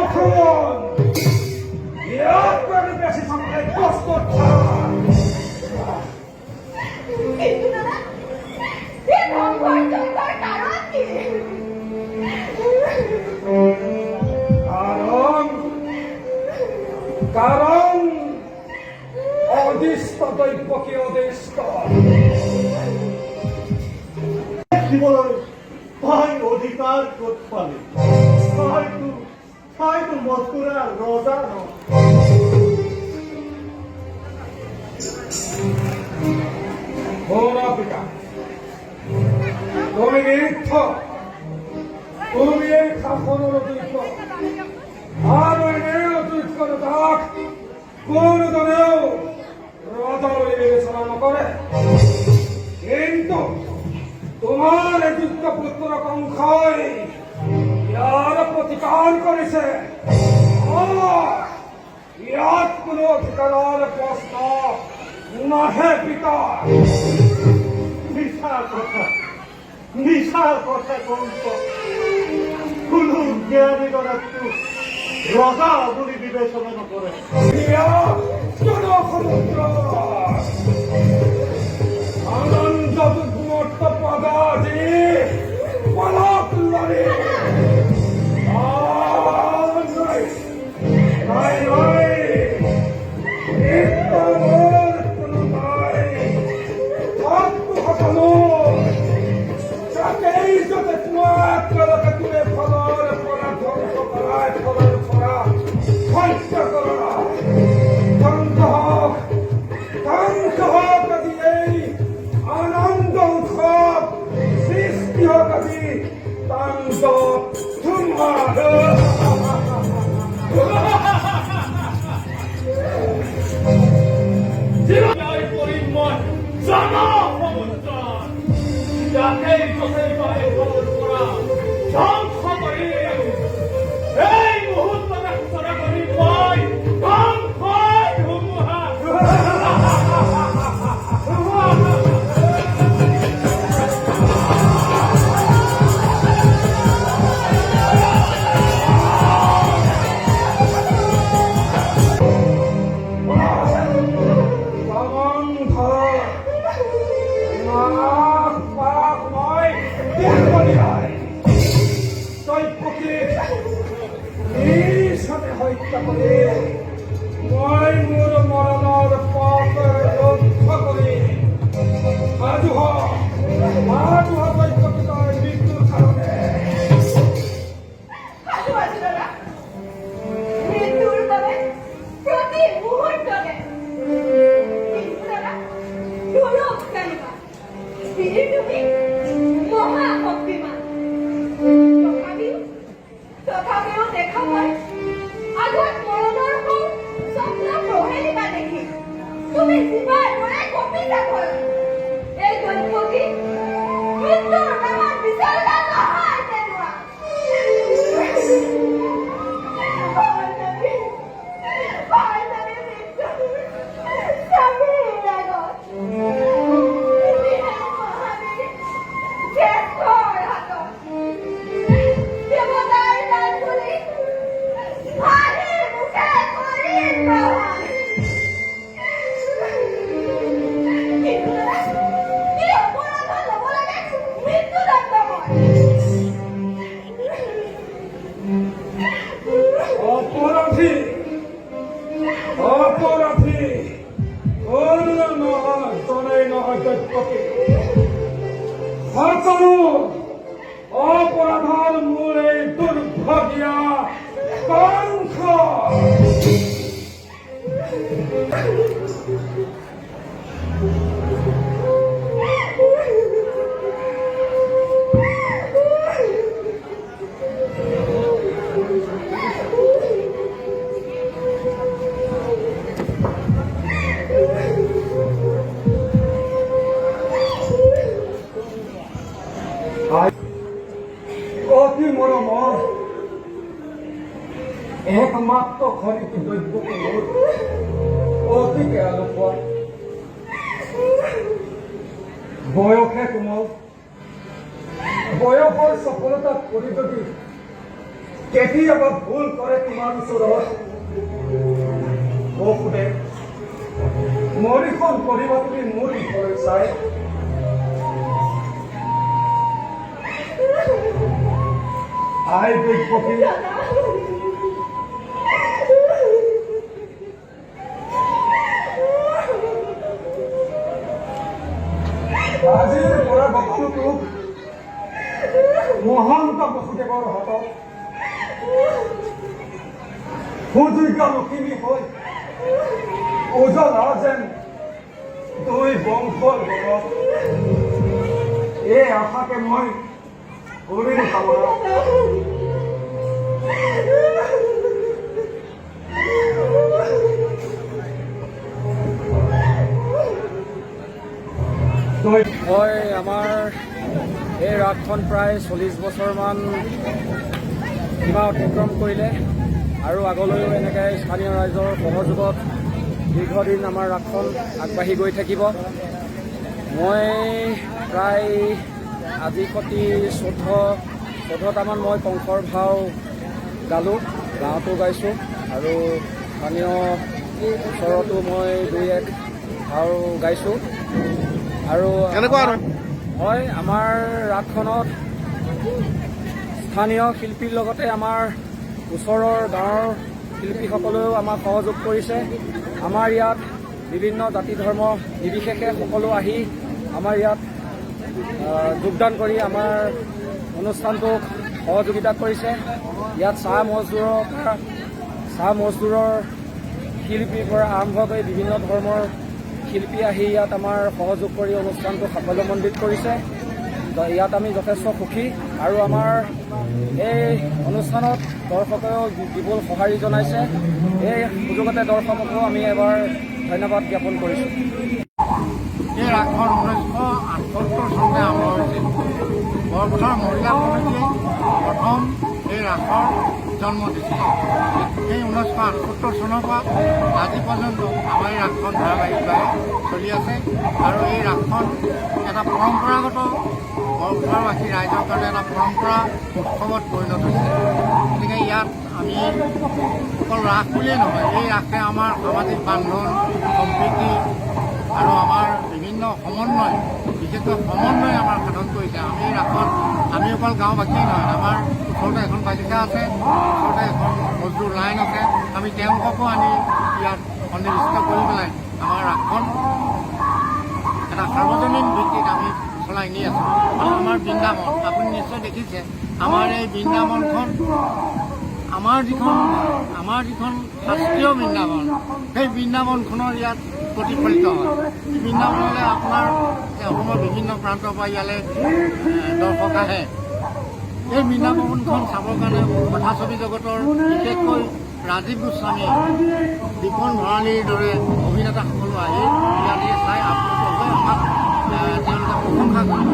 তখন ইয়াত করে বেশি সময় কষ্ট কিন্তু দাদা এ ভঙ্গর চঙ্গর কারণ কি? কারণ অদিষ্ট দৈবকে অদিষ্ট জীবনের ভাই অধিকার করতে পারে হয়তো মস্কুরা রোজা ভোরা পিতা তুমি মিথ্য তুমি এই খাফনের অতিরিক্ত আর ওই মেয়ের অতিরিক্ত থাক কোন দলেও রাজার বিবেচনা করে কিন্তু তোমার যুক্ত পুত্র কংখাই ইয়ার প্রতিকার করেছে ইয়াত কোনো অধিকার প্রশ্ন নাহে পিতা নিশার কথা কোনো জ্ঞানী করা রজা বলে বিবেচনা নকরে আনন্দ মর্ত পদাজি পলক লড়ে আনন্দ উৎসব সৃষ্টি হোক তান্ড তোমার পরিমল জানা সমুদ্র যাকে চোখের পায়ে খবর করা ধ্বংস করে এই মুহূর্তটা সূচনা করি পাই ধ্বংস ধুমুহা হত্যা করে মই মোর মরণর পথের লক্ষ্য করে আজুহ দৈত্যতার মৃত্যুর কারণে মৃত্যুর তবে প্রতি মুহূর্তে কিন্তু দাদা দুরূপ কালিমা স্থির তুমি মহাভক্তিমান তথাপিও দেখা পাই আগত মৰণৰ সৌ স্বপ্ন প্ৰহেলিবা দেখি তুমি জীৱাৰ পৰাই কঁপিতা কৰা এই দৈৱকী মৃত্যুৰ নামত বিচাৰিলা নহয় তেনেকুৱা অপৰাধী অন্য নহয় জনে নহয় দৈত্যকে সকলো অপৰাধৰ মূল এই দুৰ্ভাগ্যা কংস অতি মৰমৰ একমাত্ৰ খৰিত দ্ৰব্যকে অতিকে আলোচনা বয়সে কোমল বয়সৰ সফলতাত পৰি যদি কেতিয়াবা ভুল কৰে তোমাৰ ওচৰত সোধে মৰিখন কৰিবা তুমি মোৰ ঘৰলৈ চাই আই বেগপতি আজিৰ পৰা বস্তুটোক মহন্ত বসুদেৱৰ হাতত সুযোগ্য লখিমী হৈ উজলা যেন দুই বংশৰ গৌৰৱ এই আশাকে মই কৰিলো কামনা মই আমাৰ এই ৰাগখন প্ৰায় 40 বছৰমান সীমা অতিক্ৰম কৰিলে আৰু আগলৈও এনেকৈ স্থানীয় ৰাইজৰ সহযোগত দীৰ্ঘদিন আমাৰ ৰাগখন আগবাঢ়ি গৈ থাকিব। মই প্ৰায় আজি সতি 14টামান মই কংসৰ ভাও গালোঁ, গাঁৱতো গাইছোঁ আৰু স্থানীয় ওচৰতো মই 2-1 ভাও গাইছোঁ। আৰু হয় আমাৰ ৰাগখনত স্থানীয় শিল্পীৰ লগতে আমাৰ ওচৰৰ গাঁৱৰ শিল্পীসকলেও আমাক সহযোগ কৰিছে। আমাৰ ইয়াত বিভিন্ন জাতি ধৰ্ম নিৰ্বিশেষে সকলো আহি আমাৰ ইয়াত যোগদান কৰি আমাৰ অনুষ্ঠানটোক সহযোগিতা কৰিছে। ইয়াত চাহ মজদুৰৰ শিল্পীৰ পৰা আৰম্ভ কৰি বিভিন্ন ধৰ্মৰ শিল্পী আহি ইয়াত আমাৰ সহযোগ কৰি অনুষ্ঠানটো সাফল্যমণ্ডিত কৰিছে। ইয়াত আমি যথেষ্ট সুখী আৰু আমাৰ এই অনুষ্ঠানত দৰ্শকেও বিপুল সঁহাৰি জনাইছে। এই সুযোগতে দৰ্শককো আমি এবাৰ ধন্যবাদ জ্ঞাপন কৰিছোঁ। এই ৰাগখন 1978 চনতে আৰম্ভ হৈছিল। বৰপথাৰ মহিলা কমিটিয়ে প্ৰথম এই ৰাগৰ জন্ম দিছিল। এই 1978 চনৰ পৰা আজি পৰ্যন্ত আমাৰ এই ৰাগখন ধাৰাবাহিকভাৱে চলি আছে আৰু এই ৰাগখন এটা পৰম্পৰাগত বৰপথাৰবাসী ৰাইজৰ কাৰণে এটা পৰম্পৰা উৎসৱত পৰিণত হৈছে। গতিকে ইয়াত আমি অকল ৰাস বুলিয়েই নহয়, এই ৰাসে আমাৰ সামাজিক বান্ধোন সম্প্ৰীতি আৰু আমাৰ বিভিন্ন সমন্বয়, বিশেষকৈ সমন্বয় আমাৰ সাধন কৰিছে। আমি এই ৰাসত আমি অকল গাঁওবাসীয়ে নহয়, আমাৰ ওচৰতে এখন বাগিচা আছে, ওচৰতে এখন মজদুৰ লাইন আছে, আমি তেওঁলোককো আনি ইয়াত সন্নিৱিষ্ট কৰি পেলাই আমাৰ ৰাসখন এটা সাৰ্বজনীন ভিত্তিত আমি চলাই নি আছোঁ। আৰু আমাৰ বৃন্দাবন আপুনি নিশ্চয় দেখিছে, আমাৰ এই বৃন্দাবনখন আমাৰ যিখন শাস্ত্ৰীয় বৃন্দাবন, সেই বৃন্দাবনখনৰ ইয়াত প্ৰতিফলিত হয়। বৃন্দাবনলৈ আপোনাৰ অসমৰ বিভিন্ন প্ৰান্তৰ পৰা ইয়ালৈ দৰ্শক আহে। এই বৃন্দাবনখন চাবৰ কাৰণে কথাছবি জগতৰ বিশেষকৈ ৰাজীৱ গোস্বামী, দীপন ভৰালীৰ দৰে অভিনেতাসকলো আহি ইয়াতে চাই আপোনালোকে আমাক তেওঁলোকে প্ৰশংসা কৰে।